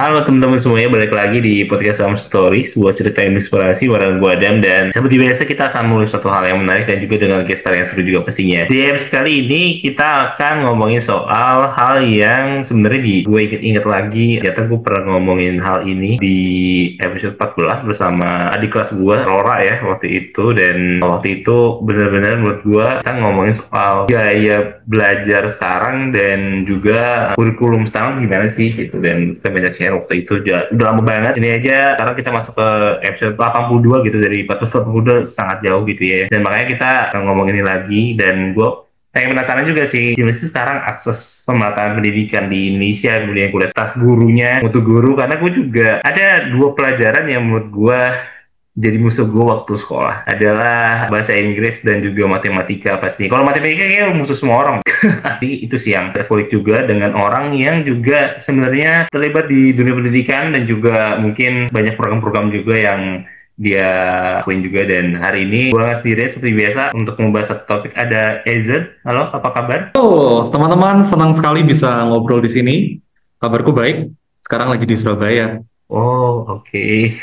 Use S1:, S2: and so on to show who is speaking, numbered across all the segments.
S1: Halo teman-teman semuanya, balik lagi di podcast Some Story, sebuah cerita yang inspirasi bareng gue Adam. Dan seperti biasa kita akan mulai suatu hal yang menarik dan juga dengan gestar yang seru juga pastinya. Di episode kali ini kita akan ngomongin soal hal yang sebenarnya gue inget-inget lagi. Ternyata gue pernah ngomongin hal ini di episode 14 bersama adik kelas gue, Rora ya, waktu itu. Dan waktu itu benar-benar menurut gue kita ngomongin soal gaya belajar sekarang dan juga kurikulum sekarang gimana sih gitu. Dan kita banyak share waktu itu udah lama banget. Ini aja sekarang kita masuk ke episode 82 gitu, dari 14 82 sangat jauh gitu ya. Dan makanya kita ngomong ini lagi, dan gue pengen penasaran juga sih, gimana sih sekarang akses pemerataan pendidikan di Indonesia, kemudian kualitas gurunya, mutu guru. Karena gue juga ada dua pelajaran yang menurut gue jadi musuh gue waktu sekolah, adalah bahasa Inggris dan juga matematika pasti. Kalau matematika kayaknya musuh semua orang. Tapi itu sih yang terkulik juga dengan orang yang juga sebenarnya terlibat di dunia pendidikan, dan juga mungkin banyak program-program juga yang dia lakuin juga. Dan hari ini gue nggak sendiri seperti biasa untuk membahas satu topik, ada Ezer. Halo, apa kabar?
S2: Oh, teman-teman, senang sekali bisa ngobrol di sini. Kabarku baik. Sekarang lagi di Surabaya.
S1: Oh, oke.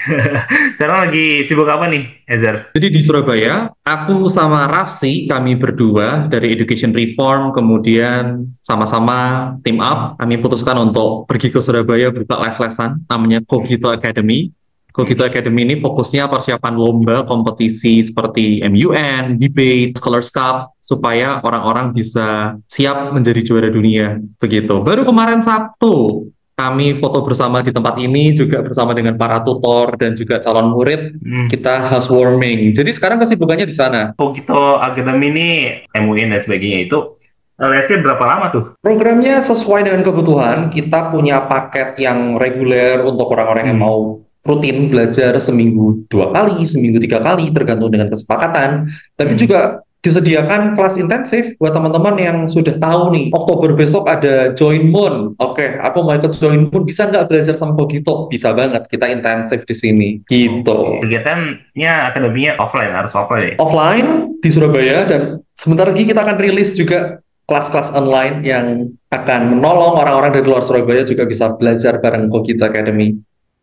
S1: Sekarang lagi sibuk apa nih, Ezer?
S2: Jadi di Surabaya, aku sama Rafsi, kami berdua dari Education Reform, kemudian sama-sama team up, kami putuskan untuk pergi ke Surabaya buka les-lesan, namanya Kogito Academy. Kogito Academy ini fokusnya persiapan lomba kompetisi seperti MUN, debate, Scholars Cup, supaya orang-orang bisa siap menjadi juara dunia. Begitu. Baru kemarin Sabtu, kami foto bersama di tempat ini, juga bersama dengan para tutor dan juga calon murid.
S1: Hmm.
S2: Kita housewarming. Jadi sekarang kesibukannya di sana.
S1: Kogito Academy ini, MUN dan sebagainya itu, lesnya berapa lama tuh?
S2: Programnya sesuai dengan kebutuhan. Kita punya paket yang reguler untuk orang-orang yang
S1: Hmm.
S2: mau rutin belajar seminggu 2 kali, seminggu 3 kali, tergantung dengan kesepakatan. Tapi
S1: Hmm.
S2: juga disediakan kelas intensif buat teman-teman yang sudah tahu nih, Oktober besok ada Join Moon. Oke, aku mau ikut Join Moon, bisa nggak belajar sama Kogito? Bisa banget, kita intensif di sini.
S1: Oke.
S2: Gitu.
S1: Kegiatannya akademinya offline, harus offline ya?
S2: Offline di Surabaya, dan sebentar lagi kita akan rilis juga kelas-kelas online yang akan menolong orang-orang dari luar Surabaya juga bisa belajar bareng Kogito Academy.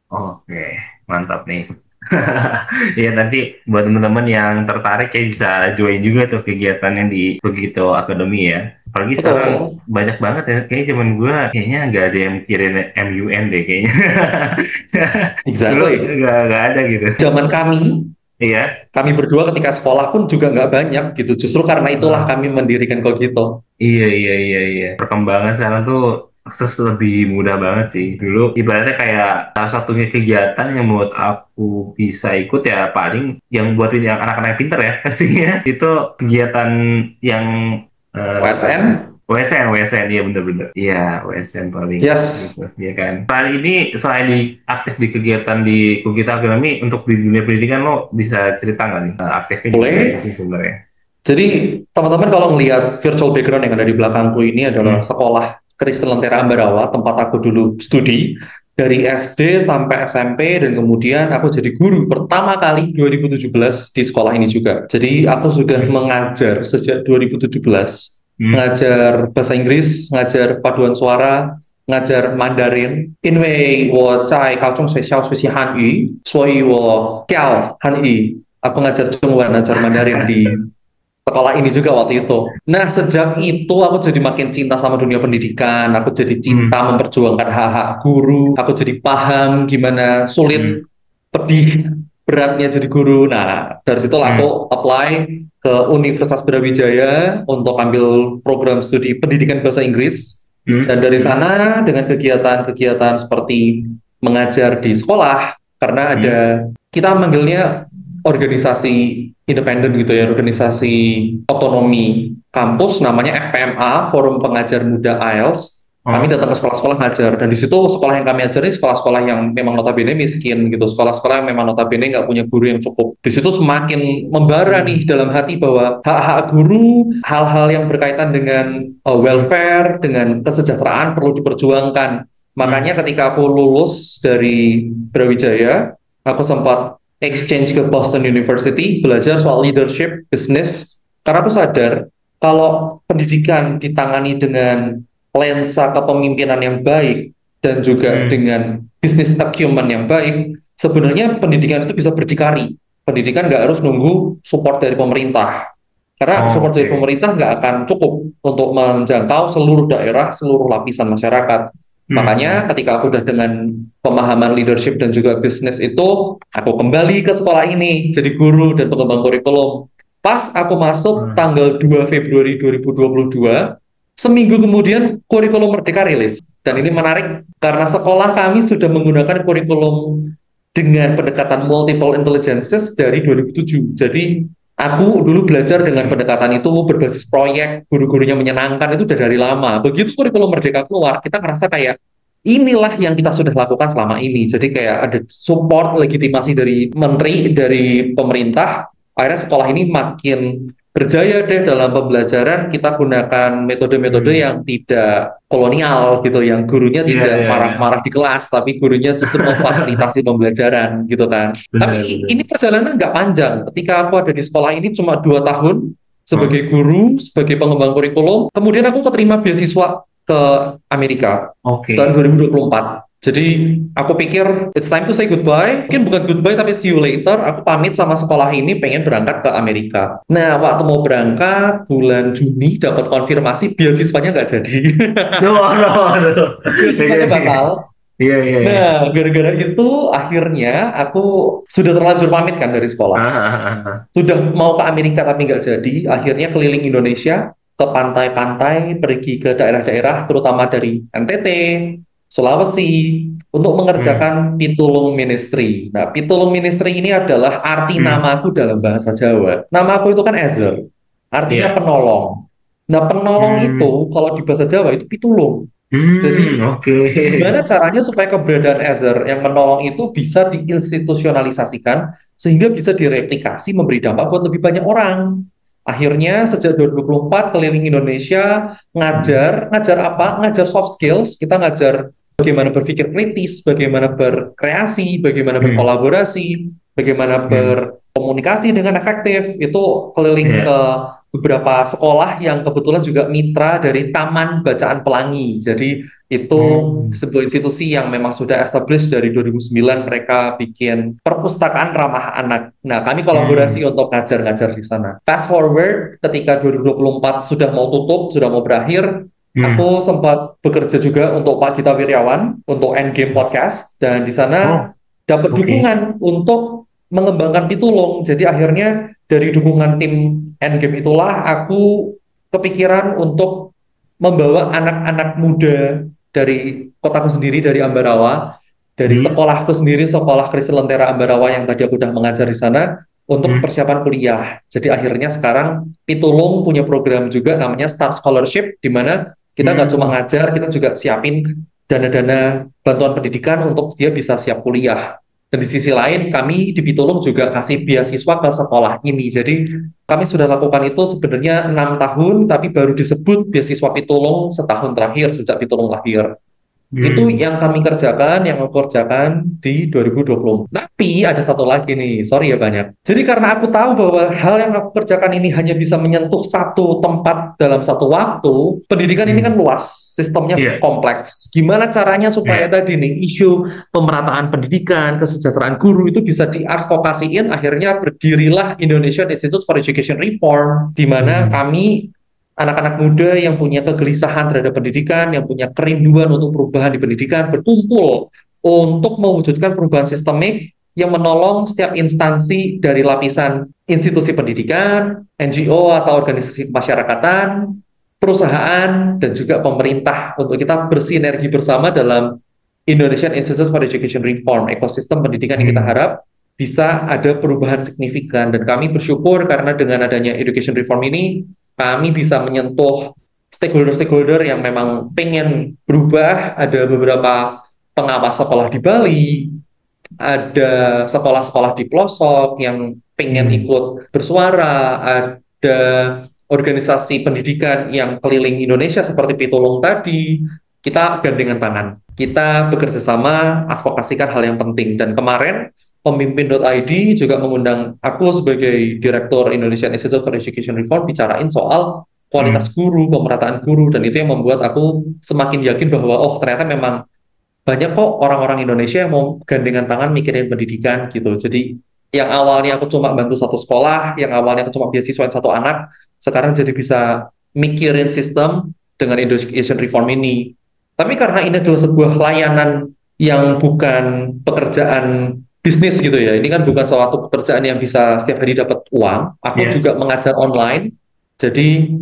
S1: Oke, mantap nih. Ya, nanti buat teman-teman yang tertarik ya bisa join juga tuh kegiatannya di Begitu Academy ya. Apalagi sekarang
S2: Betul.
S1: banyak banget ya, kayaknya zaman gue kayaknya nggak ada yang mikirin MUN deh kayaknya. Dulu
S2: Exactly.
S1: nggak ada gitu.
S2: Zaman kami,
S1: Iya.
S2: kami berdua ketika sekolah pun juga nggak banyak gitu. Justru karena itulah
S1: Ah.
S2: kami mendirikan Kogito.
S1: Iya, iya, iya, iya. Perkembangan sekarang tuh akses lebih mudah banget sih. Dulu ibaratnya kayak salah satunya kegiatan yang menurut aku bisa ikut ya paling yang buatin yang anak-anak yang pinter ya pastinya itu kegiatan yang
S2: OSN?
S1: WSN, WSN, iya bener-bener. Iya, WSN paling
S2: Yes.
S1: gitu, ya kan. Selain aktif di kegiatan di Kugita Akademi, untuk di dunia pendidikan lo bisa cerita nggak nih? Aktifnya di mana
S2: Boleh.
S1: sih sebenarnya?
S2: Jadi teman-teman kalau melihat virtual background yang ada di belakangku ini adalah
S1: Hmm.
S2: sekolah Kristen Lentera Ambarawa, tempat aku dulu studi dari SD sampai SMP, dan kemudian aku jadi guru pertama kali 2017 di sekolah ini juga. Jadi aku sudah
S1: Hmm.
S2: mengajar sejak 2017,
S1: Hmm.
S2: mengajar bahasa Inggris, mengajar paduan suara, mengajar Mandarin.因为我在高中学校学习汉语，所以我教汉语。Aku ngajar Zhongwen, ngajar Mandarin di sekolah ini juga waktu itu. Nah, sejak itu aku jadi makin cinta sama dunia pendidikan, aku jadi
S1: Hmm.
S2: cinta memperjuangkan hak-hak guru, aku jadi paham gimana
S1: Hmm.
S2: sulit, pedih, beratnya jadi guru. Nah, dari situ
S1: Hmm.
S2: aku apply ke Universitas Brawijaya untuk ambil program studi pendidikan bahasa Inggris.
S1: Hmm.
S2: Dan dari sana dengan kegiatan-kegiatan seperti mengajar di sekolah, karena ada,
S1: Hmm.
S2: kita manggilnya organisasi independen gitu ya, organisasi otonomi kampus, namanya FPMA, Forum Pengajar Muda IELTS. Kami
S1: Oh.
S2: datang ke sekolah-sekolah ngajar, dan di situ sekolah yang kami ajari sekolah-sekolah yang memang notabene miskin gitu, sekolah-sekolah yang memang notabene nggak punya guru yang cukup. Di situ semakin membara nih dalam hati bahwa hak-hak guru, hal-hal yang berkaitan dengan welfare, dengan kesejahteraan perlu diperjuangkan.
S1: Hmm.
S2: Makanya ketika aku lulus dari Brawijaya, aku sempat exchange ke Boston University, belajar soal leadership, business, karena aku sadar kalau pendidikan ditangani dengan lensa kepemimpinan yang baik, dan juga
S1: Hmm.
S2: dengan bisnis acumen yang baik, sebenarnya pendidikan itu bisa berdikari. Pendidikan nggak harus nunggu support dari pemerintah. Karena support dari
S1: Oke.
S2: pemerintah nggak akan cukup untuk menjangkau seluruh daerah, seluruh lapisan masyarakat.
S1: Hmm.
S2: Makanya ketika aku udah dengan pemahaman leadership dan juga bisnis itu, aku kembali ke sekolah ini jadi guru dan pengembang kurikulum. Pas aku masuk
S1: Hmm.
S2: tanggal 2 Februari 2022, seminggu kemudian kurikulum Merdeka rilis. Dan ini menarik karena sekolah kami sudah menggunakan kurikulum dengan pendekatan multiple intelligences dari 2007. Jadi aku dulu belajar dengan pendekatan itu berbasis proyek, guru-gurunya menyenangkan itu udah dari lama. Begitu kurikulum Merdeka keluar, kita ngerasa kayak inilah yang kita sudah lakukan selama ini. Jadi kayak ada support legitimasi dari menteri, dari pemerintah. Akhirnya sekolah ini makin berjaya deh dalam pembelajaran. Kita gunakan metode-metode
S1: Hmm.
S2: yang tidak kolonial gitu, yang gurunya
S1: Iya,
S2: tidak
S1: iya, iya.
S2: marah-marah di kelas, tapi gurunya justru memfasilitasi pembelajaran gitu kan.
S1: Benar,
S2: Tapi
S1: benar.
S2: ini perjalanan nggak panjang. Ketika aku ada di sekolah ini cuma 2 tahun
S1: Hmm.
S2: sebagai guru, sebagai pengembang kurikulum. Kemudian aku keterima beasiswa ke Amerika tahun
S1: Oke.
S2: 2024. Jadi aku pikir it's time to say goodbye. Mungkin bukan goodbye tapi see you later. Aku pamit sama sekolah ini pengen berangkat ke Amerika. Nah, waktu mau berangkat bulan Juni dapat konfirmasi beasiswanya nggak jadi.
S1: No, no, no.
S2: Beasiswanya
S1: Oke.
S2: batal.
S1: Iya, iya, iya.
S2: Nah, gara-gara itu akhirnya aku sudah terlanjur pamit kan dari
S1: Ah,
S2: sekolah.
S1: ah, ah, ah.
S2: Sudah mau ke Amerika tapi nggak jadi. Akhirnya keliling Indonesia ke pantai-pantai, pergi ke daerah-daerah terutama dari NTT, Sulawesi untuk
S1: Hmm.
S2: mengerjakan Pitulung Ministry. Nah, Pitulung Ministry ini adalah arti
S1: Hmm.
S2: namaku dalam bahasa Jawa. Namaku itu kan Ezer, artinya
S1: Iya.
S2: penolong. Nah, penolong
S1: Hmm.
S2: itu kalau di bahasa Jawa itu pitulung.
S1: Hmm.
S2: Jadi
S1: Oke.
S2: gimana caranya supaya keberadaan Ezer yang menolong itu bisa diinstitusionalisasikan sehingga bisa direplikasi memberi dampak buat lebih banyak orang. Akhirnya sejak 2024 keliling Indonesia
S1: Hmm.
S2: ngajar apa? Ngajar soft skills. Kita ngajar bagaimana berpikir kritis, bagaimana berkreasi, bagaimana
S1: Hmm.
S2: berkolaborasi, bagaimana
S1: Hmm.
S2: berkomunikasi dengan efektif. Itu keliling ke
S1: Iya.
S2: beberapa sekolah yang kebetulan juga mitra dari Taman Bacaan Pelangi. Jadi itu
S1: Hmm.
S2: sebuah institusi yang memang sudah established dari 2009. Mereka bikin perpustakaan ramah anak. Nah, kami kolaborasi
S1: Hmm.
S2: untuk ngajar-ngajar di sana. Fast forward ketika 2024 sudah mau tutup, sudah mau berakhir,
S1: Hmm.
S2: aku sempat bekerja juga untuk Pak Gita Wirjawan untuk Endgame Podcast dan di
S1: Oh,
S2: sana dapat
S1: oke.
S2: dukungan untuk mengembangkan Pitulung. Jadi akhirnya dari dukungan tim Endgame itulah aku kepikiran untuk membawa anak-anak muda dari kotaku sendiri, dari Ambarawa, dari
S1: Hmm.
S2: sekolahku sendiri, sekolah Kristen Lentera Ambarawa yang tadi aku udah mengajar di sana, untuk
S1: Hmm.
S2: persiapan kuliah. Jadi akhirnya sekarang Pitulung punya program juga namanya Start Scholarship, di mana kita nggak cuma
S1: Hmm.
S2: ngajar, kita juga siapin dana-dana bantuan pendidikan untuk dia bisa siap kuliah. Dan di sisi lain, kami di Pitulung juga kasih beasiswa ke sekolah ini. Jadi kami sudah lakukan itu sebenarnya 6 tahun, tapi baru disebut beasiswa Pitulung setahun terakhir sejak Pitulung lahir. Itu
S1: Hmm.
S2: yang kami kerjakan, yang aku kerjakan di 2020. Tapi ada satu lagi nih, sorry ya banyak. Jadi karena aku tahu bahwa hal yang aku kerjakan ini hanya bisa menyentuh satu tempat dalam satu waktu, pendidikan ini kan
S1: Hmm.
S2: luas, sistemnya
S1: Iya.
S2: kompleks. Gimana caranya supaya
S1: Iya.
S2: tadi nih isu pemerataan pendidikan, kesejahteraan guru itu bisa diadvokasiin, akhirnya berdirilah Indonesian Institute for Education Reform, di mana
S1: Hmm.
S2: kami anak-anak muda yang punya kegelisahan terhadap pendidikan, yang punya kerinduan untuk perubahan di pendidikan, berkumpul untuk mewujudkan perubahan sistemik yang menolong setiap instansi dari lapisan institusi pendidikan, NGO atau organisasi kemasyarakatan, perusahaan, dan juga pemerintah untuk kita bersinergi bersama dalam Indonesian Institute for Education Reform, ekosistem pendidikan yang kita
S1: Hmm.
S2: harap bisa ada perubahan signifikan. Dan kami bersyukur karena dengan adanya education reform ini, kami bisa menyentuh stakeholder-stakeholder yang memang pengen berubah. Ada beberapa pengawas sekolah di Bali, ada sekolah-sekolah di pelosok yang pengen
S1: Hmm.
S2: ikut bersuara, ada organisasi pendidikan yang keliling Indonesia seperti Pitulung tadi. Kita gandengan tangan, kita bekerja sama, advokasikan hal yang penting. Dan kemarin pemimpin.id juga mengundang aku sebagai Direktur Indonesian Institute for Education Reform bicarain soal kualitas
S1: Hmm.
S2: guru, pemerataan guru, dan itu yang membuat aku semakin yakin bahwa oh ternyata memang banyak kok orang-orang Indonesia yang mau gandengan tangan mikirin pendidikan gitu. Jadi yang awalnya aku cuma bantu satu sekolah, yang awalnya aku cuma beasiswain satu anak, sekarang jadi bisa mikirin sistem dengan education reform ini. Tapi karena ini adalah sebuah layanan yang bukan pekerjaan bisnis gitu ya, ini kan bukan suatu pekerjaan yang bisa setiap hari dapat uang. Aku
S1: Iya.
S2: juga mengajar online, jadi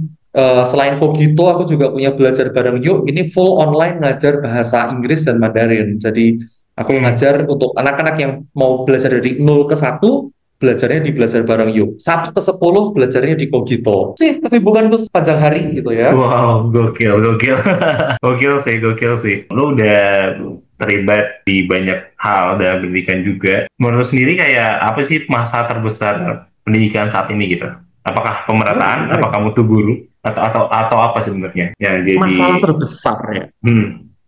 S2: selain Kogito, aku juga punya belajar bareng Yuk. Ini full online ngajar bahasa Inggris dan Mandarin. Jadi aku
S1: Hmm.
S2: ngajar untuk anak-anak yang mau belajar dari 0 ke 1, belajarnya di belajar bareng Yuk. 1 ke 10, belajarnya di Kogito. Sih, kesibukanku sepanjang hari gitu ya.
S1: Wow, gokil, gokil. Gokil sih. Lu udah terlibat di banyak hal dalam pendidikan juga. Menurut lu sendiri kayak apa sih masalah terbesar pendidikan saat ini gitu? Apakah pemerataan? Apa
S2: Menarik.
S1: kamu tuh guru? Atau apa sebenarnya yang jadi
S2: Masalah terbesar ya,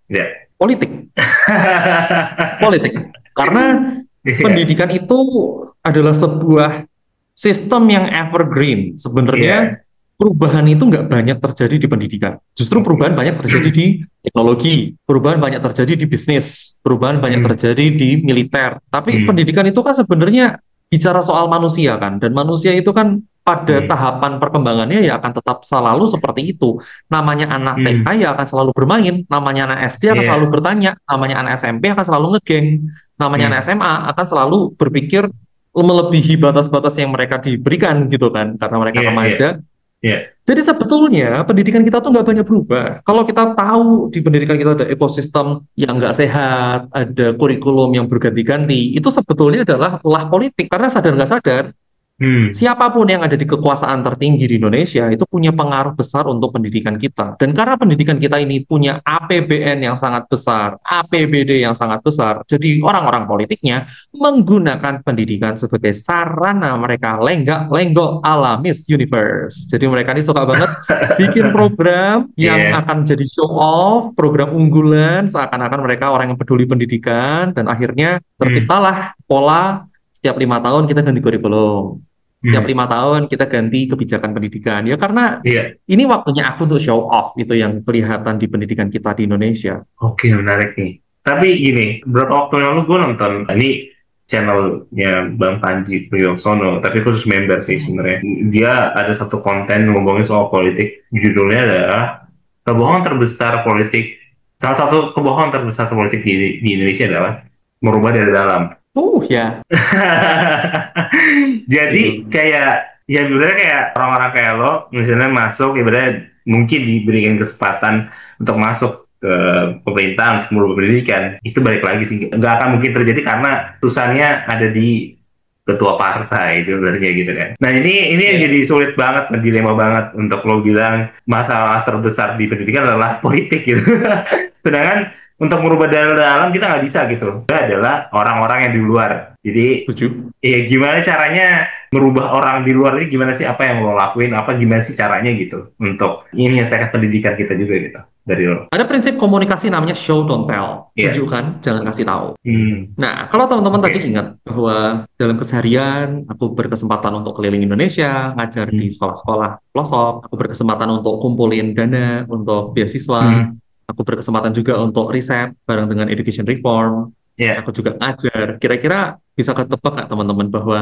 S1: ya.
S2: politik. Politik. Karena
S1: Iya,
S2: pendidikan itu adalah sebuah sistem yang evergreen. Sebenarnya
S1: iya.
S2: perubahan itu nggak banyak terjadi di pendidikan. Justru
S1: Oke.
S2: perubahan banyak terjadi di teknologi, perubahan banyak terjadi di bisnis, perubahan banyak
S1: Hmm,
S2: terjadi di militer. Tapi
S1: hmm,
S2: pendidikan itu kan sebenarnya bicara soal manusia kan, dan manusia itu kan pada
S1: hmm,
S2: tahapan perkembangannya ya akan tetap selalu seperti itu. Namanya anak TK
S1: hmm.
S2: ya akan selalu bermain, namanya anak SD akan selalu
S1: Iya.
S2: bertanya, namanya anak SMP akan selalu ngegeng, namanya anak
S1: Hmm.
S2: SMA akan selalu berpikir melebihi batas-batas yang mereka diberikan gitu kan, karena mereka
S1: Iya, iya,
S2: remaja.
S1: iya.
S2: Jadi sebetulnya pendidikan kita tuh nggak banyak berubah. Kalau kita tahu di pendidikan kita ada ekosistem yang nggak sehat, ada kurikulum yang berganti-ganti, itu sebetulnya adalah ulah politik. Karena sadar nggak sadar,
S1: Hmm.
S2: siapapun yang ada di kekuasaan tertinggi di Indonesia itu punya pengaruh besar untuk pendidikan kita. Dan karena pendidikan kita ini punya APBN yang sangat besar, APBD yang sangat besar, jadi orang-orang politiknya menggunakan pendidikan sebagai sarana mereka lenggak-lenggok ala Miss Universe. Jadi mereka ini suka banget bikin program yang
S1: Iya.
S2: akan jadi show off, program unggulan, seakan-akan mereka orang yang peduli pendidikan, dan akhirnya
S1: Hmm.
S2: terciptalah pola setiap 5 tahun kita ganti kurikulum. Setiap
S1: Hmm.
S2: 5 tahun kita ganti kebijakan pendidikan. Ya karena
S1: Iya.
S2: ini waktunya aku untuk show off itu yang kelihatan di pendidikan kita di Indonesia.
S1: Oke, menarik nih. Tapi gini, beberapa waktu yang lalu gue nonton, ini channelnya Bang Panji Pragiwaksono, tapi khusus member sih sebenarnya. Dia ada satu konten ngomongin soal politik, judulnya adalah kebohongan terbesar politik. Salah satu kebohongan terbesar politik di Indonesia adalah merubah dari dalam.
S2: Ya,
S1: Jadi
S2: betul.
S1: kayak ya sebenarnya kayak orang-orang kayak lo misalnya masuk ibaratnya mungkin diberikan kesempatan untuk masuk ke pemerintah untuk merubah pendidikan itu balik lagi sih nggak akan mungkin terjadi karena tulisannya ada di ketua partai sebenarnya gitu kan. Nah ini yang
S2: Ya.
S1: jadi sulit banget, dilema banget untuk lo bilang masalah terbesar di pendidikan adalah politik gitu. Sedangkan untuk merubah dari dalam kita nggak bisa gitu. Itu adalah orang-orang yang di luar. Jadi
S2: Setuju.
S1: ya gimana caranya merubah orang di luar ini gimana sih apa yang lo lakuin apa gimana sih caranya gitu untuk ini menyelesaikan pendidikan kita juga gitu dari lo.
S2: Ada prinsip komunikasi namanya show don't tell.
S1: Iya.
S2: Tunjukkan, jangan kasih tahu.
S1: Hmm.
S2: Nah, kalau teman-teman tadi
S1: Oke.
S2: ingat bahwa dalam keseharian aku berkesempatan untuk keliling Indonesia, ngajar di
S1: Hmm.
S2: sekolah-sekolah pelosok, aku berkesempatan untuk kumpulin dana untuk beasiswa,
S1: Hmm.
S2: aku berkesempatan juga untuk riset bareng dengan education reform,
S1: Iya.
S2: aku juga ngajar. Kira-kira bisa ketebak nggak teman-teman bahwa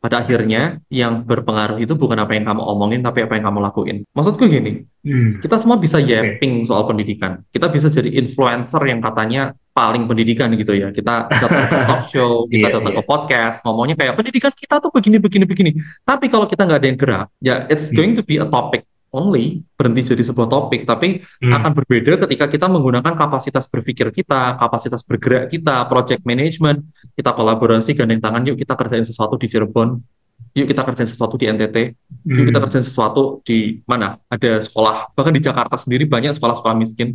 S2: pada akhirnya yang berpengaruh itu bukan apa yang kamu omongin, tapi apa yang kamu lakuin. Maksudku gini,
S1: Hmm.
S2: kita semua bisa
S1: Oke.
S2: yapping soal pendidikan. Kita bisa jadi influencer yang katanya paling pendidikan gitu ya. Kita datang ke talk show, kita
S1: Iya,
S2: datang
S1: iya.
S2: ke podcast, ngomongnya kayak pendidikan kita tuh begini, begini, begini. Tapi kalau kita nggak ada yang gerak, ya it's going
S1: Hmm.
S2: to be a topic only, berhenti jadi sebuah topik. Tapi akan
S1: Hmm.
S2: berbeda ketika kita menggunakan kapasitas berpikir kita, kapasitas bergerak kita, project management, kita kolaborasi, gandeng tangan, yuk kita kerjain sesuatu di Cirebon, yuk kita kerjain sesuatu di NTT, yuk kita
S1: Hmm.
S2: kerjain sesuatu di mana ada sekolah, bahkan di Jakarta sendiri banyak sekolah-sekolah miskin.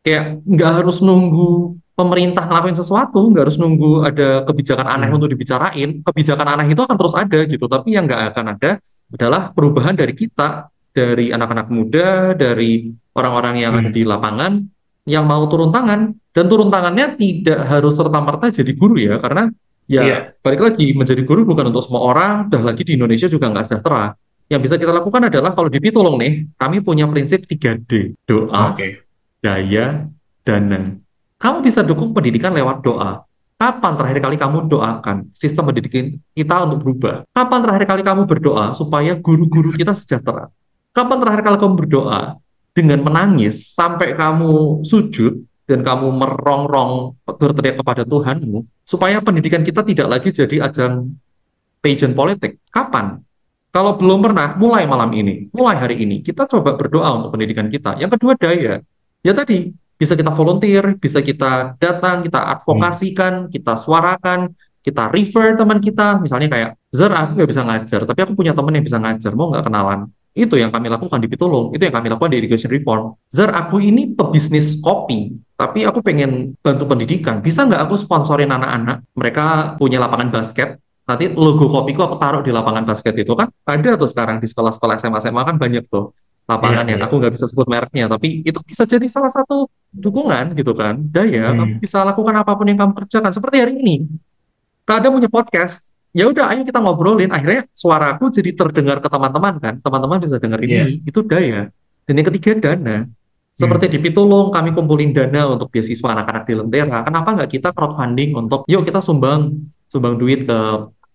S2: Kayak nggak harus nunggu pemerintah ngelakuin sesuatu, nggak harus nunggu ada kebijakan aneh
S1: Hmm.
S2: untuk dibicarain. Kebijakan aneh itu akan terus ada gitu, tapi yang nggak akan ada adalah perubahan dari kita, dari anak-anak muda, dari orang-orang yang ada
S1: Hmm.
S2: di lapangan, yang mau turun tangan. Dan turun tangannya tidak harus serta-merta jadi guru ya, karena ya
S1: Iya.
S2: balik lagi, menjadi guru bukan untuk semua orang, dah lagi di Indonesia juga nggak sejahtera. Yang bisa kita lakukan adalah kalau di Pitulung nih, kami punya prinsip 3D, doa,
S1: Oke.
S2: daya, dana. Kamu bisa dukung pendidikan lewat doa. Kapan terakhir kali kamu doakan sistem pendidikan kita untuk berubah? Kapan terakhir kali kamu berdoa supaya guru-guru kita sejahtera? Kapan terakhir kali kamu berdoa dengan menangis sampai kamu sujud dan kamu merongrong berteriak kepada Tuhanmu supaya pendidikan kita tidak lagi jadi ajang pageant politik? Kapan? Kalau belum pernah, mulai malam ini, mulai hari ini, kita coba berdoa untuk pendidikan kita. Yang kedua, daya. Ya tadi, bisa kita volunteer, bisa kita datang, kita
S1: Hmm.
S2: advokasikan, kita suarakan, kita refer teman kita. Misalnya kayak, Zer, aku nggak bisa ngajar, tapi aku punya teman yang bisa ngajar, mau nggak kenalan? Itu yang kami lakukan di Pitulung, itu yang kami lakukan di Education Reform. Zer, aku ini pebisnis kopi, tapi aku pengen bantu pendidikan. Bisa nggak aku sponsorin anak-anak? Mereka punya lapangan basket, nanti logo kopiku aku taruh di lapangan basket itu kan ada tuh sekarang di sekolah-sekolah SMA kan banyak tuh
S1: Iya,
S2: lapangan yang
S1: iya.
S2: aku nggak bisa sebut mereknya tapi itu bisa jadi salah satu dukungan gitu kan daya kamu
S1: Hmm.
S2: bisa lakukan apapun yang kamu kerjakan seperti hari ini kalau ada punya podcast ya udah ayo kita ngobrolin akhirnya suaraku jadi terdengar ke teman-teman kan teman-teman bisa dengerin
S1: Iya.
S2: ini itu daya dan yang ketiga dana seperti
S1: Hmm.
S2: di Pitulung kami kumpulin dana untuk beasiswa anak-anak di Lentera kenapa nggak kita crowdfunding untuk yuk kita sumbang sumbang duit ke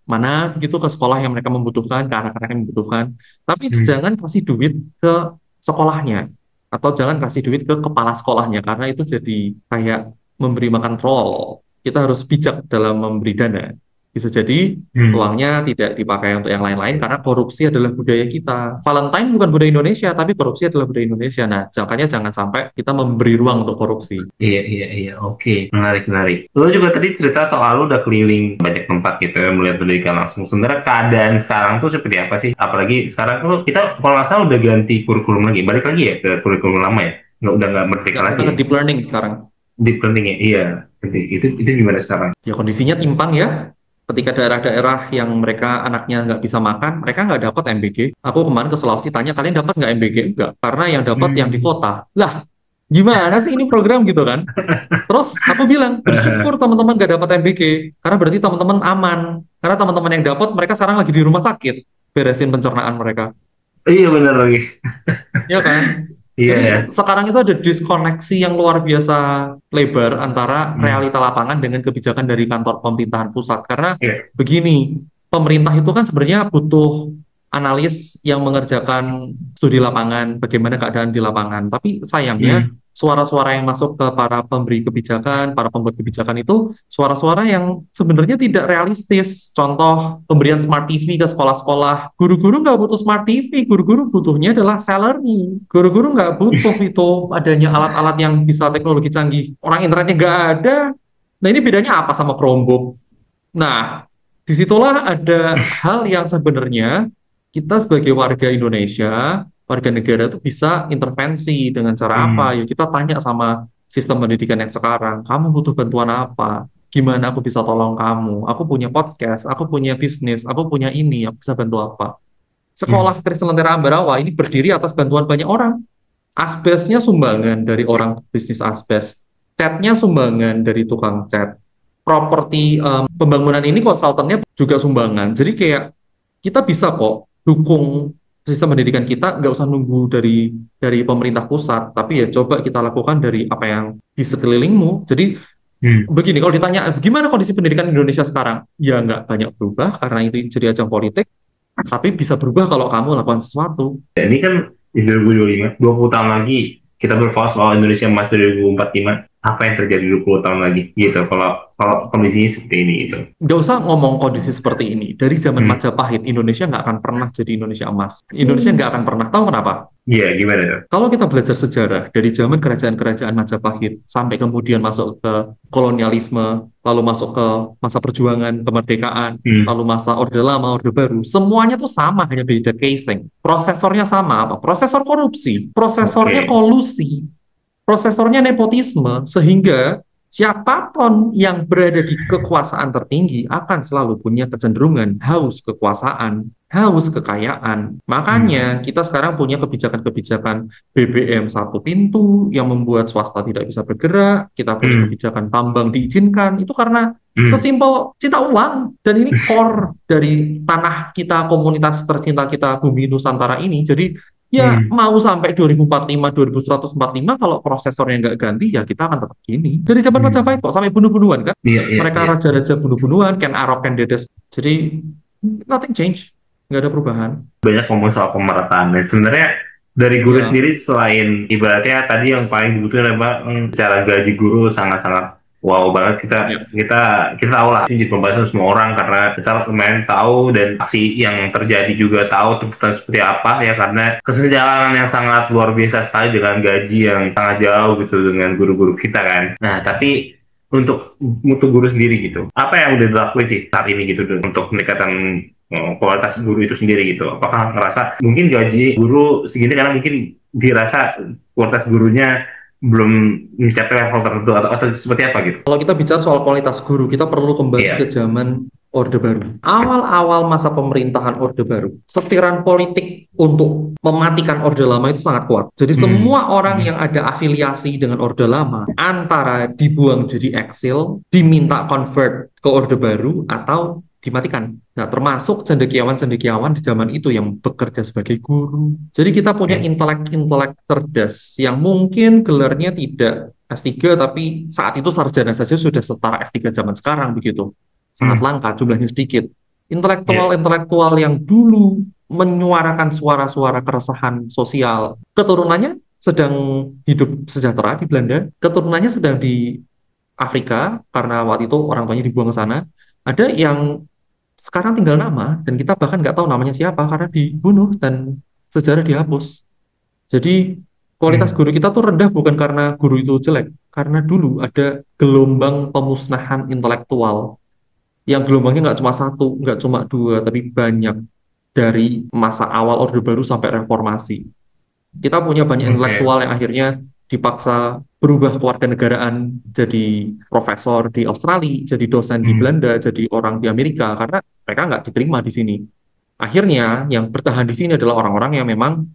S2: mana gitu ke sekolah yang mereka membutuhkan, ke anak-anak yang membutuhkan. Tapi
S1: Hmm.
S2: jangan kasih duit ke sekolahnya atau jangan kasih duit ke kepala sekolahnya karena itu jadi kayak memberi makan troll. Kita harus bijak dalam memberi dana. Bisa jadi
S1: Hmm.
S2: uangnya tidak dipakai untuk yang lain-lain karena korupsi adalah budaya kita. Valentine bukan budaya Indonesia, tapi korupsi adalah budaya Indonesia. Nah, makanya jangan sampai kita memberi ruang untuk korupsi.
S1: Iya, iya, iya. Oke, menarik, menarik. Lo juga tadi cerita soal lo udah keliling banyak tempat gitu ya, melihat pendidikan langsung. Sebenarnya keadaan sekarang tuh seperti apa sih? Apalagi sekarang tuh kita kalau nggak salah udah ganti kurikulum lagi. Balik lagi ya ke kurikulum lama ya? Nggak, udah nggak merdeka
S2: Nggak, kita
S1: lagi
S2: ke
S1: ya?
S2: deep learning sekarang.
S1: Deep learning ya? Iya. Itu gimana sekarang?
S2: Ya kondisinya timpang ya. Ketika daerah-daerah yang mereka anaknya nggak bisa makan, mereka nggak dapat MBG. Aku kemarin ke Sulawesi tanya, kalian dapat nggak MBG? Enggak, karena yang dapat yang di
S1: Hmm.
S2: kota. Lah, gimana sih ini program gitu kan? Terus aku bilang, bersyukur teman-teman nggak dapat MBG, karena berarti teman-teman aman. Karena teman-teman yang dapat, mereka sekarang lagi di rumah sakit, beresin pencernaan mereka.
S1: Iya benar lagi.
S2: Ya kan?
S1: Iya
S2: Jadi
S1: ya.
S2: sekarang itu ada diskoneksi yang luar biasa lebar antara
S1: Hmm.
S2: realita lapangan dengan kebijakan dari kantor pemerintahan pusat. Karena
S1: Iya.
S2: begini, pemerintah itu kan sebenarnya butuh analis yang mengerjakan studi lapangan, bagaimana keadaan di lapangan. Tapi sayangnya
S1: Hmm.
S2: suara-suara yang masuk ke para pemberi kebijakan, para pembuat kebijakan itu suara-suara yang sebenarnya tidak realistis. Contoh, pemberian smart TV ke sekolah-sekolah. Guru-guru nggak butuh smart TV, guru-guru butuhnya adalah salary. Guru-guru nggak butuh itu adanya alat-alat yang bisa teknologi canggih. Orang internetnya nggak ada. Nah ini bedanya apa sama Chromebook? Nah, disitulah ada hal yang sebenarnya kita sebagai warga Indonesia, warga negara itu bisa intervensi dengan cara apa?
S1: Hmm.
S2: Ya kita tanya sama sistem pendidikan yang sekarang, kamu butuh bantuan apa? Gimana aku bisa tolong kamu? Aku punya podcast, aku punya bisnis, aku punya ini, aku bisa bantu apa?
S1: Hmm.
S2: Sekolah Kristen Lentera Ambarawa ini berdiri atas bantuan banyak orang. Asbesnya sumbangan dari orang bisnis asbes, catnya sumbangan dari tukang cat, properti pembangunan ini konsultannya juga sumbangan. Jadi kayak kita bisa kok dukung sistem pendidikan kita, nggak usah nunggu dari pemerintah pusat, tapi ya coba kita lakukan dari apa yang di sekelilingmu. Jadi
S1: Hmm.
S2: begini, kalau ditanya gimana kondisi pendidikan Indonesia sekarang, ya nggak banyak berubah karena itu jadi ajang politik, tapi bisa berubah kalau kamu lakukan sesuatu.
S1: Ini kan di 2025, 20 tahun lagi kita berfokus soal Indonesia Emas 2045. Apa yang terjadi 20 tahun lagi gitu kalau kalau kondisinya seperti ini gitu.
S2: Nggak usah ngomong kondisi seperti ini. Dari zaman
S1: Hmm.
S2: Majapahit, Indonesia nggak akan pernah jadi Indonesia emas. Indonesia nggak akan pernah. Tahu kenapa?
S1: Iya, gimana tuh?
S2: Kalau kita belajar sejarah dari zaman kerajaan-kerajaan Majapahit sampai kemudian masuk ke kolonialisme, lalu masuk ke masa perjuangan kemerdekaan,
S1: Hmm.
S2: lalu masa Orde Lama, Orde Baru, semuanya tuh sama, hanya beda casing. Prosesornya sama apa? Prosesor korupsi, prosesornya
S1: Oke.
S2: kolusi, prosesornya nepotisme, sehingga siapapun yang berada di kekuasaan tertinggi akan selalu punya kecenderungan haus kekuasaan, haus kekayaan.
S1: Hmm.
S2: Makanya kita sekarang punya kebijakan-kebijakan BBM satu pintu yang membuat swasta tidak bisa bergerak, kita punya
S1: Hmm.
S2: kebijakan tambang diizinkan, itu karena
S1: Hmm.
S2: sesimpel cinta uang. Dan ini core dari tanah kita, komunitas tercinta kita, Bumi Nusantara ini. Jadi Ya mau sampai 2045, 2145 kalau prosesornya nggak ganti ya kita akan tetap gini. Dari zaman Majapahit kok sampai bunuh-bunuhan kan.
S1: Iya, iya,
S2: Mereka
S1: iya.
S2: raja-raja bunuh-bunuhan, Ken Arok, Ken Dedes. Jadi nothing change, nggak ada perubahan.
S1: Banyak ngomong soal pemerataan. Dan sebenarnya dari guru
S2: Ya,
S1: sendiri selain ibaratnya tadi yang paling dibutuhkan adalah cara gaji guru sangat-sangat wow banget. kita
S2: ya.
S1: kita kita tahu lah ini jadi pembahasan semua orang karena kita lumayan tahu dan aksi yang terjadi juga tahu tuntutan seperti apa ya, karena kesenjangan yang sangat luar biasa sekali dengan gaji yang sangat jauh gitu dengan guru-guru kita kan. Nah tapi untuk mutu guru sendiri gitu, apa yang udah dilakuin sih saat ini gitu untuk meningkatkan kualitas guru itu sendiri gitu? Apakah ngerasa mungkin gaji guru segini karena mungkin dirasa kualitas gurunya belum mencapai level tertentu atau seperti apa gitu?
S2: Kalau kita bicara soal kualitas guru, kita perlu kembali ke
S1: Iya.
S2: zaman Orde Baru. Awal-awal masa pemerintahan Orde Baru, setiran politik untuk mematikan Orde Lama itu sangat kuat. Jadi semua orang yang ada afiliasi dengan Orde Lama, antara dibuang jadi eksil, diminta convert ke Orde Baru, atau dimatikan. Nah, termasuk cendekiawan-cendekiawan di zaman itu yang bekerja sebagai guru. Jadi kita punya
S1: Oke.
S2: intelek-intelek cerdas yang mungkin gelarnya tidak S3, tapi saat itu sarjana saja sudah setara S3 zaman sekarang begitu. Sangat
S1: Hmm.
S2: langka, jumlahnya sedikit.
S1: Iya.
S2: Intelektual-intelektual yang dulu menyuarakan suara-suara keresahan sosial, keturunannya sedang hidup sejahtera di Belanda, keturunannya sedang di Afrika karena waktu itu orang tuanya dibuang ke sana. Ada yang sekarang tinggal nama dan kita bahkan nggak tahu namanya siapa karena dibunuh dan sejarah dihapus. Jadi kualitas
S1: Hmm.
S2: guru kita tuh rendah bukan karena guru itu jelek, karena dulu ada gelombang pemusnahan intelektual yang gelombangnya nggak cuma satu, nggak cuma dua, tapi banyak dari masa awal Orde Baru sampai reformasi. Kita punya banyak
S1: Oke.
S2: intelektual yang akhirnya dipaksa berubah kewarganegaraan jadi profesor di Australia, jadi dosen di
S1: Hmm.
S2: Belanda, jadi orang di Amerika karena mereka nggak diterima di sini. Akhirnya yang bertahan di sini adalah orang-orang yang memang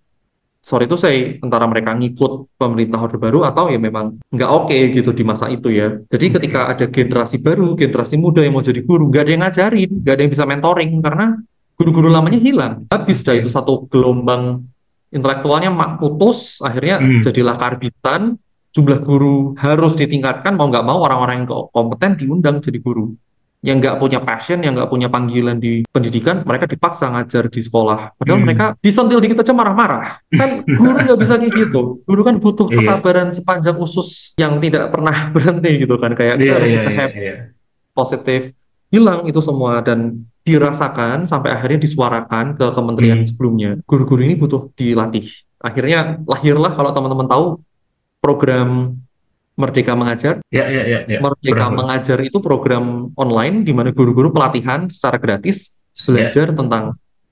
S2: sorry itu saya antara mereka ngikut pemerintah Orde Baru atau ya memang nggak oke gitu di masa itu ya. Jadi ketika
S1: Oke.
S2: ada generasi baru, generasi muda yang mau jadi guru, nggak ada yang ngajarin, nggak ada yang bisa mentoring karena guru-guru lamanya hilang. Habis dah itu
S1: Oke.
S2: satu gelombang intelektualnya putus, akhirnya
S1: Hmm.
S2: jadilah karbitan. Jumlah guru harus ditingkatkan, mau nggak mau orang-orang yang kompeten diundang jadi guru yang nggak punya passion, yang nggak punya panggilan di pendidikan, mereka dipaksa ngajar di sekolah. Padahal mereka
S1: Hmm.
S2: disentil dikit aja marah-marah. Kan guru nggak bisa kayak gitu. Guru kan butuh
S1: Iya.
S2: kesabaran sepanjang usus yang tidak pernah berhenti gitu kan. Kayak
S1: Iya,
S2: kita harus
S1: iya,
S2: bisa
S1: iya,
S2: happy,
S1: iya.
S2: positif. Hilang itu semua dan dirasakan sampai akhirnya disuarakan ke kementerian
S1: Hmm.
S2: sebelumnya. Guru-guru ini butuh dilatih. Akhirnya lahirlah kalau teman-teman tahu program Merdeka Mengajar.
S1: Ya, ya, ya, ya.
S2: Merdeka
S1: Berapa?
S2: Mengajar itu program online di mana guru-guru pelatihan secara gratis
S1: Ya.
S2: belajar tentang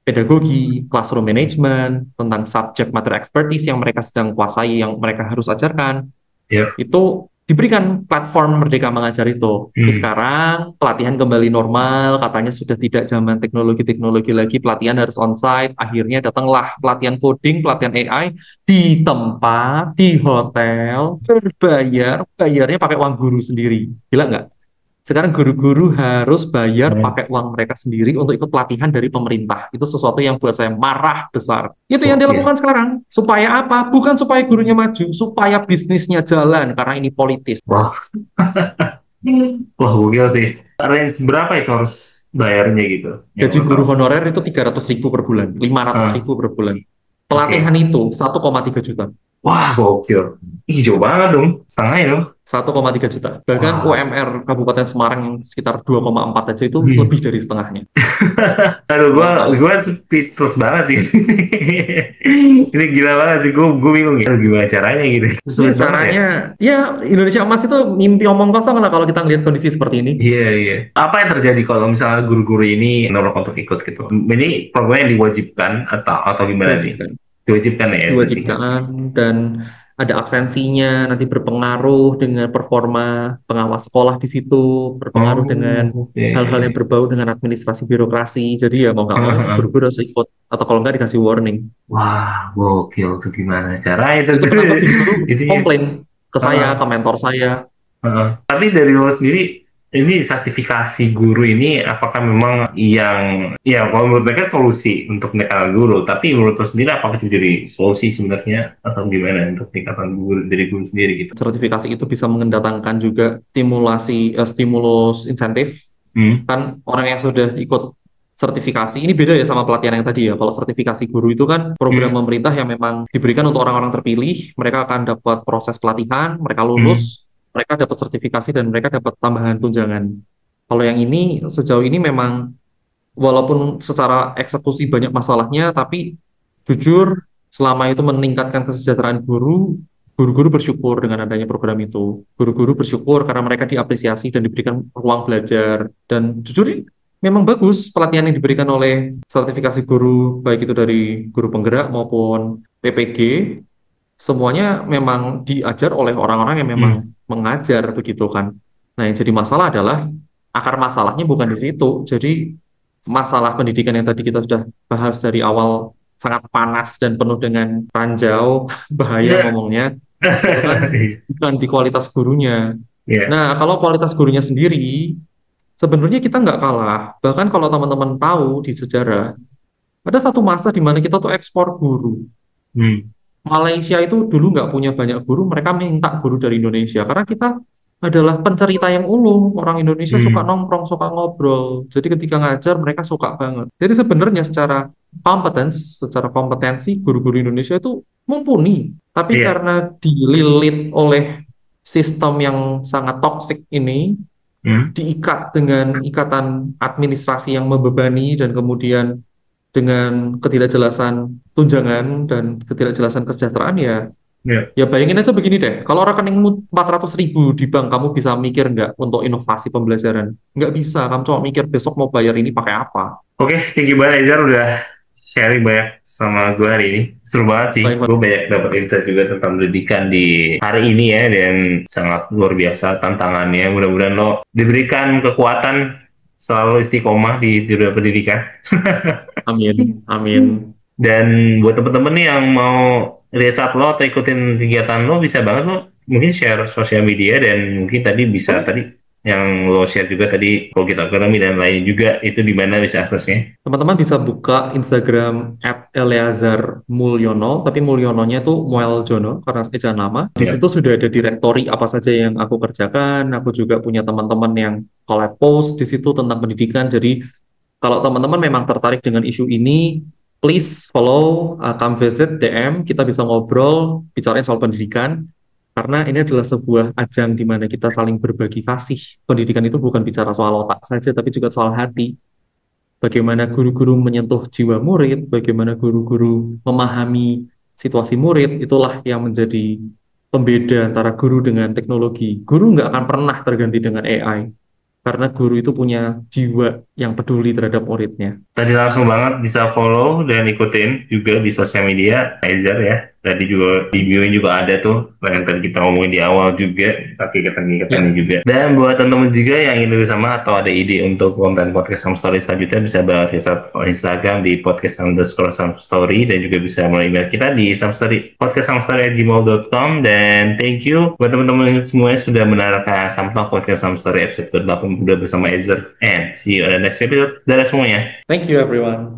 S2: pedagogi, classroom management, tentang subject matter expertise yang mereka sedang kuasai, yang mereka harus ajarkan.
S1: Ya.
S2: Itu diberikan platform Merdeka Mengajar itu. Tapi
S1: Hmm.
S2: sekarang pelatihan kembali normal, katanya sudah tidak zaman teknologi-teknologi lagi, pelatihan harus onsite. Akhirnya datanglah pelatihan coding, pelatihan AI di tempat, di hotel, berbayar, bayarnya pakai uang guru sendiri. Gila nggak? Sekarang guru-guru harus bayar
S1: Hmm.
S2: pakai uang mereka sendiri untuk ikut pelatihan dari pemerintah. Itu sesuatu yang buat saya marah besar. Itu yang
S1: Oke.
S2: dilakukan sekarang. Supaya apa? Bukan supaya gurunya maju, supaya bisnisnya jalan, karena ini politis.
S1: Wah. Wah, gokil sih. Range berapa itu harus bayarnya gitu? Yang
S2: Gaji
S1: lo
S2: guru
S1: tahu.
S2: honorer itu 300.000 per bulan, 500
S1: Ah,
S2: ribu per bulan. Pelatihan
S1: oke.
S2: itu 1,3 juta.
S1: Wah, gokil. Ih, jauh banget dong. Setengahnya dong.
S2: 1,3 juta. Bahkan
S1: Wah.
S2: UMR Kabupaten Semarang yang sekitar 2,4 aja itu
S1: Hmm.
S2: lebih dari setengahnya.
S1: Aduh,
S2: Mau tahu?
S1: gua speechless banget sih. Ini gila banget sih. Gua bingung ya. Gimana caranya gitu.
S2: Ya
S1: Sulit banget ya.
S2: caranya, ya Indonesia Emas itu mimpi omong kosong lah kalau kita ngelihat kondisi seperti ini.
S1: Iya, iya. Apa yang terjadi kalau misalnya guru-guru ini menolak untuk ikut gitu? Ini program yang diwajibkan atau gimana nih?
S2: Diwajibkan.
S1: Diwajibkan ya berarti.
S2: Diwajibkan dan ada absensinya, nanti berpengaruh dengan performa pengawas sekolah di situ, berpengaruh dengan
S1: Oh, oke.
S2: hal-hal yang berbau dengan administrasi birokrasi. Jadi ya mau nggak mau guru-guru harus ikut atau kalau nggak dikasih warning.
S1: Wah, gokil tuh gimana cara itu
S2: Itu
S1: tuh
S2: bahkan lebih guru
S1: intinya.
S2: komplain ke saya,
S1: Heeh,
S2: ke mentor saya.
S1: heeh. Tapi dari lo sendiri ini sertifikasi guru ini apakah memang yang ya kalau menurut mereka solusi untuk meningkatkan guru, tapi menurut lo sendiri apakah itu jadi solusi sebenarnya atau gimana untuk meningkatkan guru dari guru sendiri gitu?
S2: Sertifikasi itu bisa mendatangkan juga stimulus insentif.
S1: Hmm.
S2: Kan orang yang sudah ikut sertifikasi, ini beda ya sama pelatihan yang tadi ya. Kalau sertifikasi guru itu kan program
S1: Hmm.
S2: pemerintah yang memang diberikan untuk orang-orang terpilih, mereka akan dapat proses pelatihan, mereka
S1: Hmm.
S2: lulus, mereka dapat sertifikasi dan mereka dapat tambahan tunjangan. Kalau yang ini sejauh ini memang walaupun secara eksekusi banyak masalahnya, tapi jujur selama itu meningkatkan kesejahteraan guru, guru-guru bersyukur dengan adanya program itu. Guru-guru bersyukur karena mereka diapresiasi dan diberikan ruang belajar. Dan jujur ini memang bagus pelatihan yang diberikan oleh sertifikasi guru, baik itu dari guru penggerak maupun PPG, semuanya memang diajar oleh orang-orang yang memang
S1: Hmm.
S2: mengajar begitu kan. Nah, yang jadi masalah adalah akar masalahnya bukan di situ. Jadi masalah pendidikan yang tadi kita sudah bahas dari awal sangat panas dan penuh dengan ranjau, bahaya
S1: Iya.
S2: ngomongnya, itu kan bukan di kualitas gurunya.
S1: Iya.
S2: Nah, kalau kualitas gurunya sendiri, sebenarnya kita nggak kalah. Bahkan kalau teman-teman tahu di sejarah, ada satu masa di mana kita tuh ekspor guru.
S1: Hmm.
S2: Malaysia itu dulu nggak punya banyak guru, mereka minta guru dari Indonesia karena kita adalah pencerita yang ulung. Orang Indonesia suka
S1: Hmm.
S2: nongkrong, suka ngobrol. Jadi ketika ngajar mereka suka banget. Jadi sebenarnya secara kompetensi guru-guru Indonesia itu mumpuni. Tapi
S1: Iya.
S2: karena dililit oleh sistem yang sangat toksik ini,
S1: Hmm.
S2: diikat dengan ikatan administrasi yang membebani dan kemudian dengan ketidakjelasan tunjangan dan ketidakjelasan kesejahteraan ya,
S1: Iya.
S2: ya bayangin aja begini deh, kalau rekeningmu 400.000 di bank, kamu bisa mikir nggak untuk inovasi pembelajaran? Nggak bisa, kamu cuma mikir besok mau bayar ini pakai apa.
S1: Oke, thank you banget Ezar udah sharing banyak sama gue hari ini. Seru banget sih.
S2: Baik,
S1: Gue banyak dapat insight juga tentang pendidikan di hari ini ya, dan sangat luar biasa tantangannya. Mudah-mudahan lo diberikan kekuatan selalu istiqomah di dunia pendidikan.
S2: amin, amin.
S1: Dan buat temen-temen nih yang mau lihat saat lo atau ikutin kegiatan lo, bisa banget lo mungkin share sosial media, dan mungkin tadi bisa
S2: Boleh.
S1: tadi yang lo share juga tadi Kogita Academy dan lain juga, itu di mana bisa aksesnya.
S2: Teman-teman bisa buka Instagram @eleazar mulyono, tapi Mulyononya itu Mueljono karena ejaan nama. Di
S1: Ya.
S2: situ sudah ada direktori apa saja yang aku kerjakan. Aku juga punya teman-teman yang collab post di situ tentang pendidikan. Jadi kalau teman-teman memang tertarik dengan isu ini, please follow, come visit, DM, kita bisa ngobrol, bicarain soal pendidikan, karena ini adalah sebuah ajang di mana kita saling berbagi kasih. Pendidikan itu bukan bicara soal otak saja, tapi juga soal hati. Bagaimana guru-guru menyentuh jiwa murid, bagaimana guru-guru memahami situasi murid, itulah yang menjadi pembeda antara guru dengan teknologi. Guru nggak akan pernah terganti dengan AI, karena guru itu punya jiwa yang peduli terhadap muridnya.
S1: Tadi langsung banget bisa follow dan ikutin juga di sosial media Ezar ya. Tadi juga di bio juga ada tuh yang tadi kita ngomongin di awal juga, kegiatan-kegiatannya
S2: Ya,
S1: juga. Dan buat teman-teman juga yang ingin lebih sama atau ada ide untuk konten podcast Some Story selanjutnya, bisa banget visit Instagram di podcast_Some Story, dan juga bisa melalui email kita di podcast_somestory@gmail.com. Dan thank you buat teman-teman semuanya sudah mendengarkan Samtalk Podcast Some Story episode ke-82 bersama Ezar, and see you on the next episode. Dadah semuanya.
S2: thank you everyone.